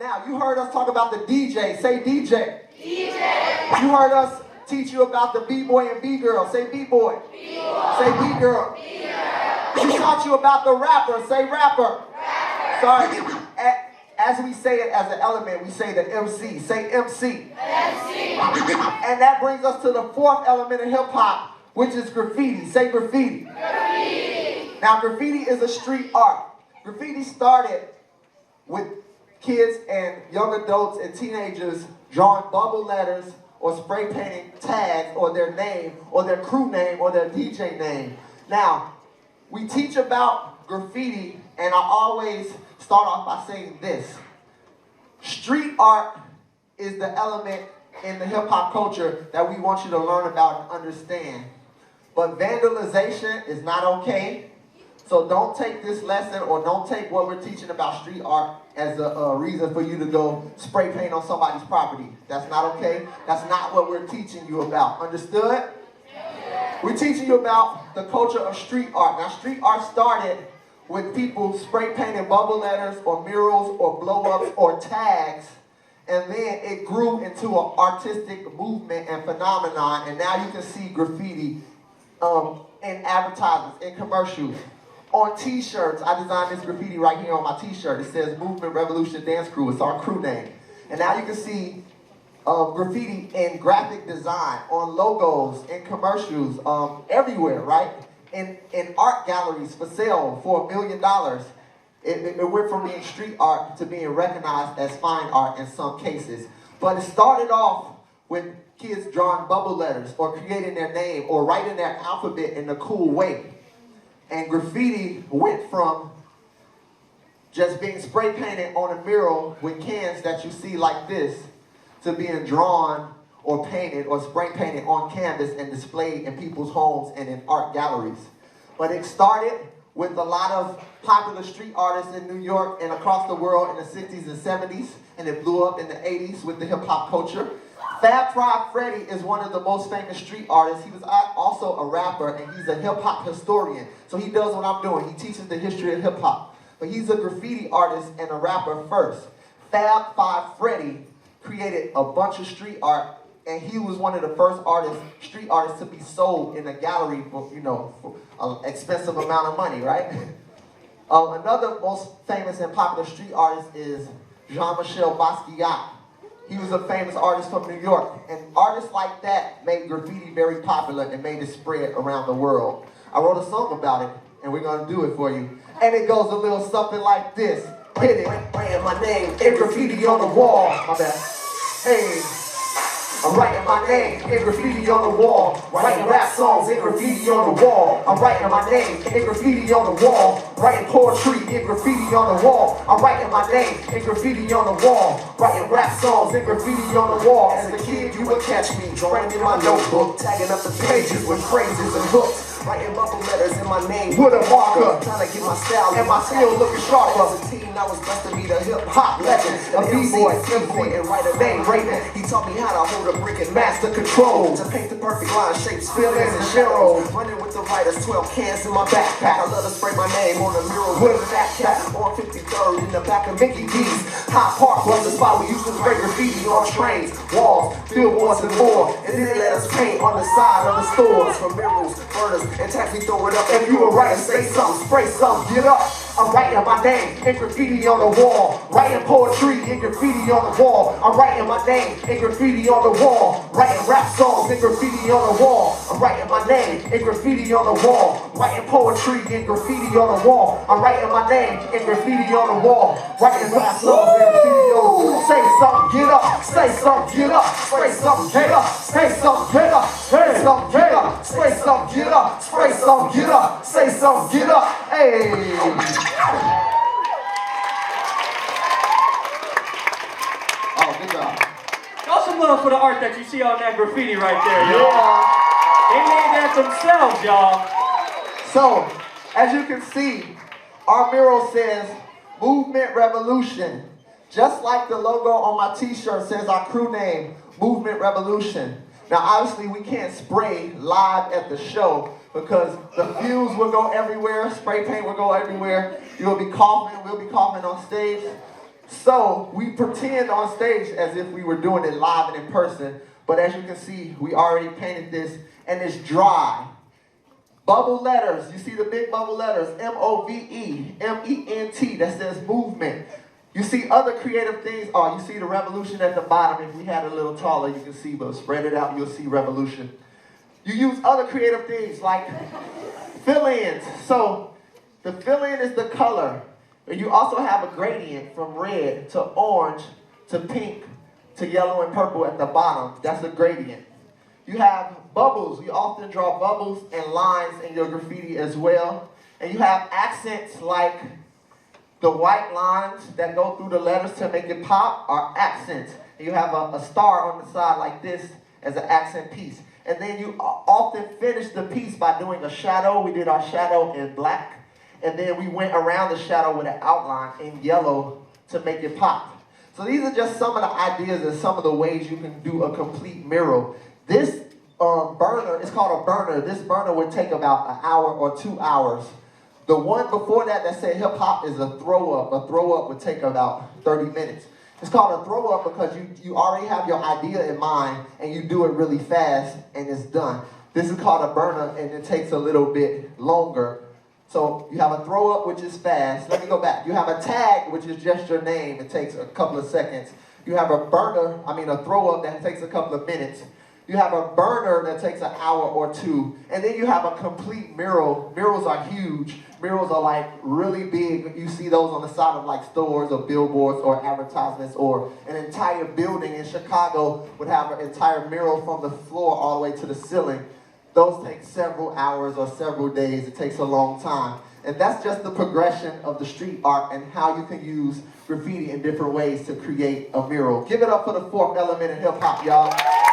Now, you heard us talk about the DJ. Say DJ. DJ. You heard us teach you about the B-boy and B-girl. Say B-boy. B-boy. Say B-girl. B-girl. We taught you about the rapper. Say rapper. Rapper. Sorry. As we say it as an element, we say the MC. Say MC. MC. And that brings us to the fourth element of hip-hop, which is graffiti. Say graffiti. Graffiti. Now, graffiti is a street art. Graffiti started with kids and young adults and teenagers drawing bubble letters or spray painting tags or their name or their crew name or their DJ name. Now, we teach about graffiti, and I always start off by saying this. Street art is the element in the hip-hop culture that we want you to learn about and understand. But vandalization is not okay. So don't take this lesson or don't take what we're teaching about street art as a reason for you to go spray paint on somebody's property. That's not okay. That's not what we're teaching you about. Understood? We're teaching you about the culture of street art. Now, street art started with people spray painting bubble letters or murals or blow-ups or tags, and then it grew into an artistic movement and phenomenon, and now you can see graffiti in advertisements, in commercials, on t-shirts. I designed this graffiti right here on my t-shirt. It says Movement Revolution Dance Crew. It's our crew name. And now you can see graffiti in graphic design, on logos, in commercials, everywhere, right? In art galleries for sale for $1 million. It went from being street art to being recognized as fine art in some cases. But it started off with kids drawing bubble letters or creating their name or writing their alphabet in a cool way. And graffiti went from just being spray painted on a mural with cans that you see like this to being drawn or painted or spray painted on canvas and displayed in people's homes and in art galleries. But it started with a lot of popular street artists in New York and across the world in the 60s and 70s, and it blew up in the 80s with the hip-hop culture. Fab Five Freddy is one of the most famous street artists. He was also a rapper, and he's a hip-hop historian. So he does what I'm doing. He teaches the history of hip-hop. But he's a graffiti artist and a rapper first. Fab Five Freddy created a bunch of street art, and he was one of the first street artists to be sold in a gallery for, for an expensive amount of money, right? Another most famous and popular street artist is Jean-Michel Basquiat. He was a famous artist from New York, and artists like that made graffiti very popular and made it spread around the world. I wrote a song about it, and we're gonna do it for you. And it goes a little something like this. Hit it. Writing my name in graffiti on the wall. My bad. Hey. I'm writing my name in graffiti on the wall. Writing rap songs in graffiti on the wall. I'm writing my name in graffiti on the wall. Writing poetry in graffiti on the wall. I'm writing my name in graffiti on the wall. Writing rap songs in graffiti on the wall. As a kid, you would catch me drawing in my notebook, tagging up the pages with phrases and hooks. Writing bubble letters in my name with a marker, trying to get my style and my skill looking sharper. As a teen, I was blessed to be the hip-hop legend, a B-boy, M-boy, and write a name Raven. He taught me how to hold a brick and master control, to paint the perfect line, shapes, feelings, and zeros. Running with the writers, 12 cans in my backpack. I love to spray my name on the mural with a fat cat. On 53rd in the back of Mickey D's. High Park was the spot we used to spray graffiti on trains, walls, billboards, and more. And then they let us paint on the side of the stores for murals, burners, and taxi, throw it up. If you a writer, say something, spray something, get up. I'm writing my name in graffiti on the wall. Writing poetry in graffiti on the wall. I'm writing my name in graffiti on the wall. Writing rap songs in graffiti on the wall. I'm writing my name in graffiti on the wall. Writing poetry in graffiti on the wall. I'm writing my name in graffiti on the wall. Writing rap songs in graffiti on the wall. Say something, get up. Say something, get up. Spray something, get up. Say something, get up. Spray something, get up. Spray something, get up. Spray something, get up. Say something, get up. Hey. Oh, good job. Show some love for the art that you see on that graffiti right there, y'all. Yeah. They made that themselves, y'all. So, as you can see, our mural says Movement Revolution. Just like the logo on my t-shirt says our crew name, Movement Revolution. Now, obviously, we can't spray live at the show because the fumes will go everywhere, spray paint will go everywhere. You'll be coughing, we'll be coughing on stage. So we pretend on stage as if we were doing it live and in person, but as you can see, we already painted this and it's dry. Bubble letters, you see the big bubble letters, M-O-V-E, M-E-N-T, that says movement. You see other creative things, you see the revolution at the bottom. If we had it a little taller, you can see, but spread it out, you'll see revolution. You use other creative things like fill-ins. So the fill-in is the color. You also have a gradient from red to orange to pink to yellow and purple at the bottom. That's a gradient. You have bubbles. You often draw bubbles and lines in your graffiti as well. And you have accents like the white lines that go through the letters to make it pop are accents. And you have a star on the side like this as an accent piece. And then you often finish the piece by doing a shadow. We did our shadow in black. And then we went around the shadow with an outline in yellow to make it pop. So these are just some of the ideas and some of the ways you can do a complete mural. This burner, it's called a burner. This burner would take about an hour or 2 hours. The one before that said hip hop is a throw up. A throw up would take about 30 minutes. It's called a throw up because you already have your idea in mind and you do it really fast and it's done. This is called a burner and it takes a little bit longer. So you have a throw up, which is fast. Let me go back. You have a tag, which is just your name. It takes a couple of seconds. You have a throw up that takes a couple of minutes. You have a burner that takes an hour or 2. And then you have a complete mural. Murals are huge. Murals are like really big. You see those on the side of like stores or billboards or advertisements, or an entire building in Chicago would have an entire mural from the floor all the way to the ceiling. Those take several hours or several days. It takes a long time. And that's just the progression of the street art and how you can use graffiti in different ways to create a mural. Give it up for the fourth element in hip hop, y'all.